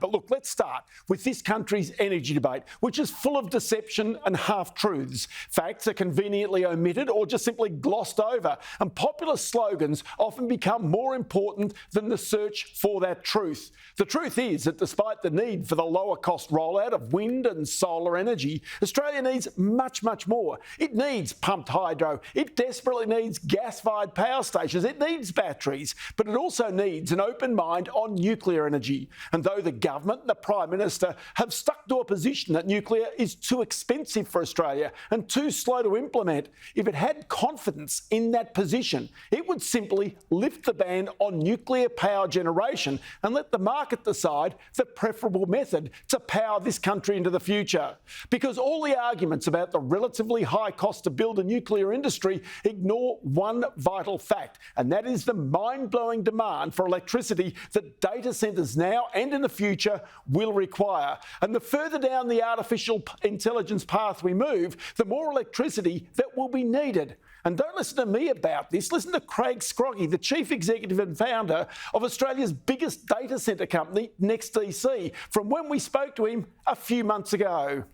But look, let's start with this country's energy debate, which is full of deception and half-truths. Facts are conveniently omitted or just simply glossed over, and popular slogans often become more important than the search for that truth. The truth is that despite the need for the lower-cost rollout of wind and solar energy, Australia needs much, much more. It needs pumped hydro. It desperately needs gas-fired power stations. It needs batteries. But it also needs an open mind on nuclear energy. And though the government and the Prime Minister have stuck to a position that nuclear is too expensive for Australia and too slow to implement, if it had confidence in that position, it would simply lift the ban on nuclear power generation and let the market decide the preferable method to power this country into the future. Because all the arguments about the relatively high cost to build a nuclear industry ignore one vital fact, and that is the mind-blowing demand for electricity that data centres now and in the future will require. And the further down the artificial intelligence path we move, the more electricity that will be needed. And don't listen to me about this. Listen to Craig Scroggie, the Chief Executive and Founder of Australia's biggest data centre company, NextDC, from when we spoke to him a few months ago.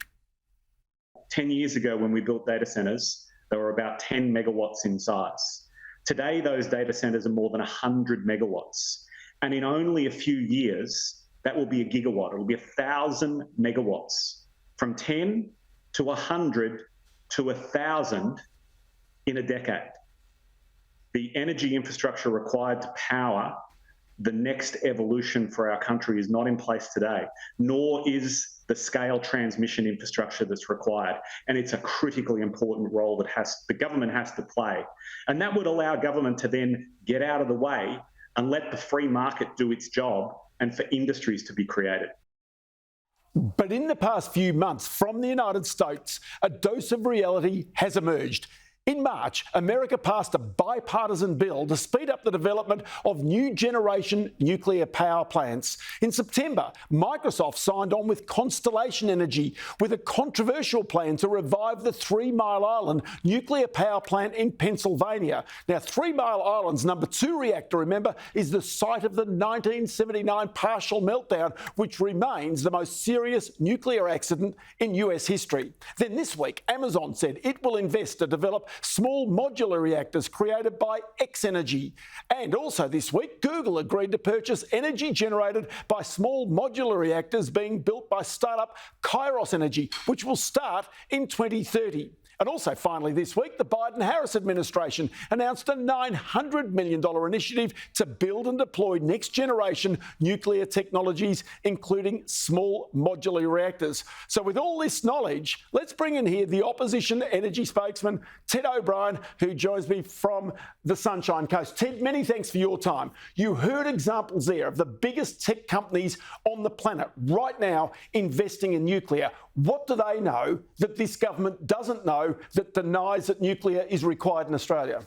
10 years ago, when we built data centres, they were about 10 megawatts in size. Today, those data centres are more than 100 megawatts. And in only a few years, that will be a gigawatt. It'll be 1,000 megawatts, from 10 to 100 to 1,000 in a decade. The energy infrastructure required to power the next evolution for our country is not in place today, nor is the scale transmission infrastructure that's required. And it's a critically important role that the government has to play. And that would allow government to then get out of the way and let the free market do its job and for industries to be created. But in the past few months, from the United States, a dose of reality has emerged. In March, America passed a bipartisan bill to speed up the development of new generation nuclear power plants. In September, Microsoft signed on with Constellation Energy with a controversial plan to revive the 3 Mile Island nuclear power plant in Pennsylvania. Now, 3 Mile Island's number 2 reactor, remember, is the site of the 1979 partial meltdown, which remains the most serious nuclear accident in US history. Then this week, Amazon said it will invest to develop small modular reactors created by X-Energy. And also this week, Google agreed to purchase energy generated by small modular reactors being built by startup Kairos Energy, which will start in 2030. And also, finally, this week, the Biden-Harris administration announced a $900 million initiative to build and deploy next-generation nuclear technologies, including small modular reactors. So with all this knowledge, let's bring in here the opposition energy spokesman, Ted O'Brien, who joins me from the Sunshine Coast. Ted, many thanks for your time. You heard examples there of the biggest tech companies on the planet right now investing in nuclear. What do they know that this government doesn't know that denies that nuclear is required in Australia?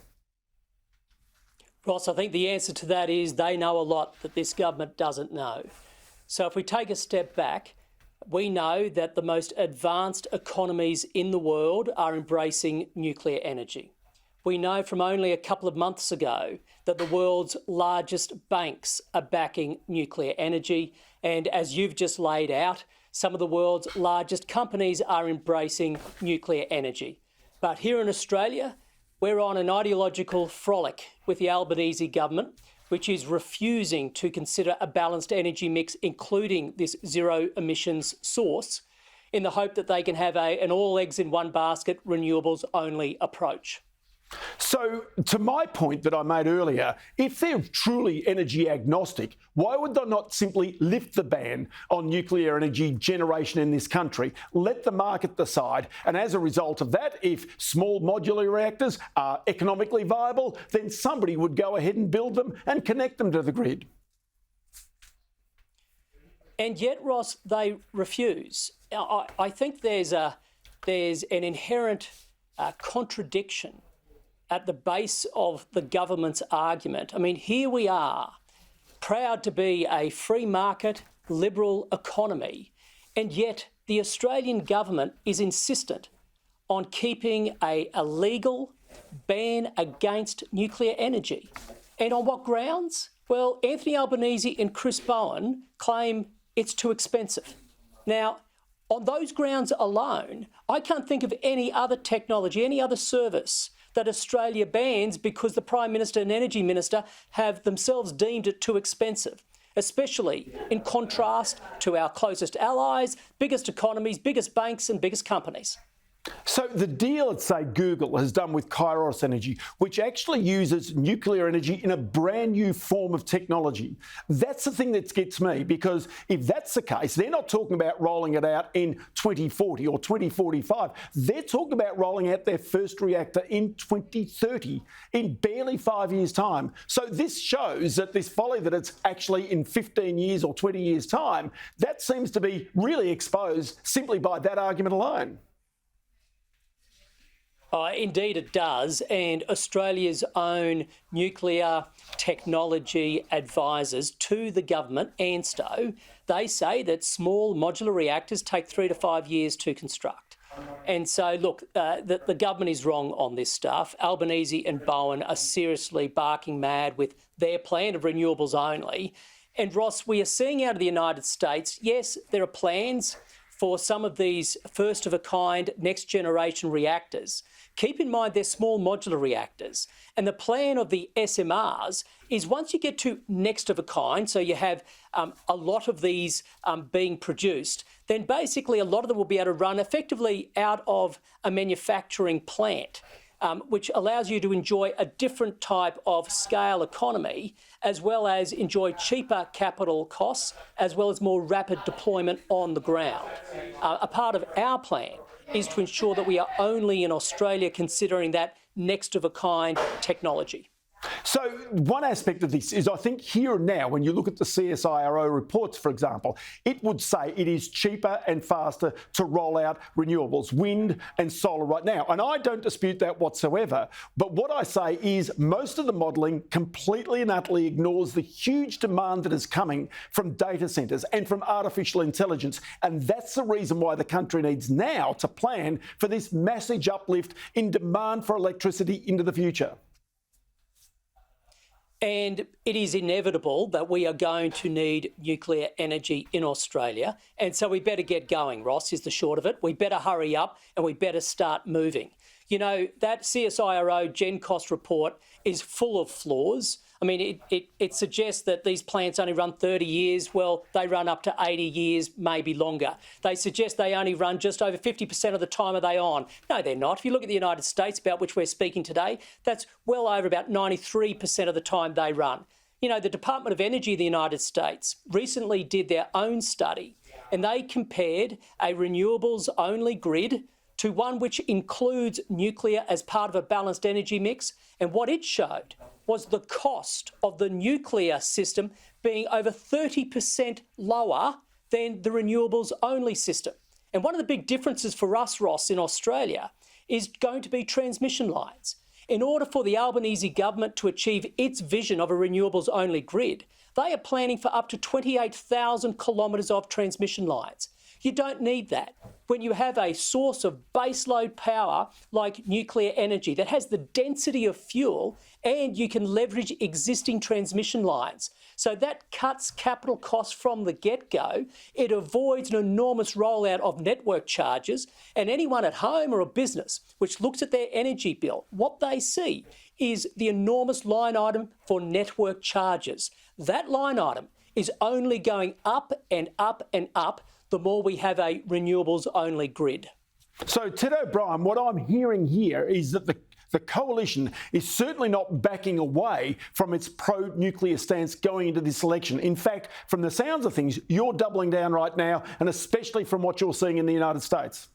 Ross, I think the answer to that is they know a lot that this government doesn't know. So if we take a step back, we know that the most advanced economies in the world are embracing nuclear energy. We know from only a couple of months ago that the world's largest banks are backing nuclear energy. And as you've just laid out, some of the world's largest companies are embracing nuclear energy. But here in Australia, we're on an ideological frolic with the Albanese government, which is refusing to consider a balanced energy mix, including this zero emissions source, in the hope that they can have an all eggs in one basket, renewables only approach. So, to my point that I made earlier, if they're truly energy agnostic, why would they not simply lift the ban on nuclear energy generation in this country, let the market decide, and as a result of that, if small modular reactors are economically viable, then somebody would go ahead and build them and connect them to the grid? And yet, Ross, they refuse. I think there's an inherent contradiction at the base of the government's argument. I mean, here we are, proud to be a free market, liberal economy, and yet the Australian government is insistent on keeping a legal ban against nuclear energy. And on what grounds? Well, Anthony Albanese and Chris Bowen claim it's too expensive. Now, on those grounds alone, I can't think of any other technology, any other service that Australia bans because the Prime Minister and Energy Minister have themselves deemed it too expensive, especially in contrast to our closest allies, biggest economies, biggest banks and biggest companies. So the deal that, say, Google has done with Kairos Energy, which actually uses nuclear energy in a brand new form of technology, that's the thing that gets me, because if that's the case, they're not talking about rolling it out in 2040 or 2045. They're talking about rolling out their first reactor in 2030, in barely 5 years' time. So this shows that this folly that it's actually in 15 years or 20 years' time, that seems to be really exposed simply by that argument alone. Indeed it does, and Australia's own nuclear technology advisors to the government, ANSTO, they say that small modular reactors take 3 to 5 years to construct. And so, look, the government is wrong on this stuff. Albanese and Bowen are seriously barking mad with their plan of renewables only. And Ross, we are seeing out of the United States, yes, there are plans for some of these first-of-a-kind next-generation reactors. Keep in mind they're small modular reactors. And the plan of the SMRs is once you get to next-of-a-kind, so you have a lot of these being produced, then basically a lot of them will be able to run effectively out of a manufacturing plant, which allows you to enjoy a different type of scale economy, as well as enjoy cheaper capital costs, as well as more rapid deployment on the ground. A part of our plan is to ensure that we are only in Australia considering that next-of-a-kind technology. So one aspect of this is, I think here and now, when you look at the CSIRO reports, for example, it would say it is cheaper and faster to roll out renewables, wind and solar right now. And I don't dispute that whatsoever. But what I say is most of the modelling completely and utterly ignores the huge demand that is coming from data centres and from artificial intelligence. And that's the reason why the country needs now to plan for this massive uplift in demand for electricity into the future. And it is inevitable that we are going to need nuclear energy in Australia. And so we better get going, Ross, is the short of it. We better hurry up and we better start moving. You know, that CSIRO Gen Cost report is full of flaws. I mean, it suggests that these plants only run 30 years. Well, they run up to 80 years, maybe longer. They suggest they only run just over 50% of the time are they on. No, they're not. If you look at the United States, about which we're speaking today, that's well over about 93% of the time they run. You know, the Department of Energy of the United States recently did their own study, and they compared a renewables-only grid to one which includes nuclear as part of a balanced energy mix. And what it showed was the cost of the nuclear system being over 30% lower than the renewables-only system. And one of the big differences for us, Ross, in Australia is going to be transmission lines. In order for the Albanese government to achieve its vision of a renewables-only grid, they are planning for up to 28,000 kilometres of transmission lines. You don't need that when you have a source of baseload power like nuclear energy that has the density of fuel and you can leverage existing transmission lines. So that cuts capital costs from the get-go. It avoids an enormous rollout of network charges, and anyone at home or a business which looks at their energy bill, what they see is the enormous line item for network charges. That line item is only going up and up and up the more we have a renewables-only grid. So, Ted O'Brien, what I'm hearing here is that the coalition is certainly not backing away from its pro-nuclear stance going into this election. In fact, from the sounds of things, you're doubling down right now, and especially from what you're seeing in the United States.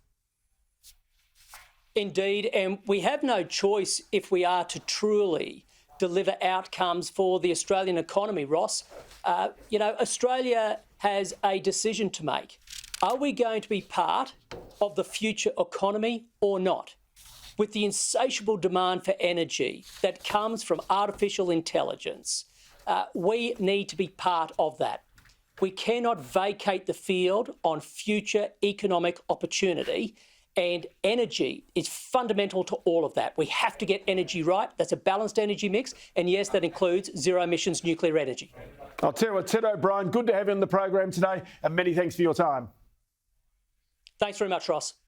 Indeed, and we have no choice if we are to truly deliver outcomes for the Australian economy, Ross. You know, Australia has a decision to make. Are we going to be part of the future economy or not? With the insatiable demand for energy that comes from artificial intelligence, we need to be part of that. We cannot vacate the field on future economic opportunity. And energy is fundamental to all of that. We have to get energy right. That's a balanced energy mix. And yes, that includes zero emissions nuclear energy. I'll tell you what, Ted O'Brien, good to have you on the program today, and many thanks for your time. Thanks very much, Ross.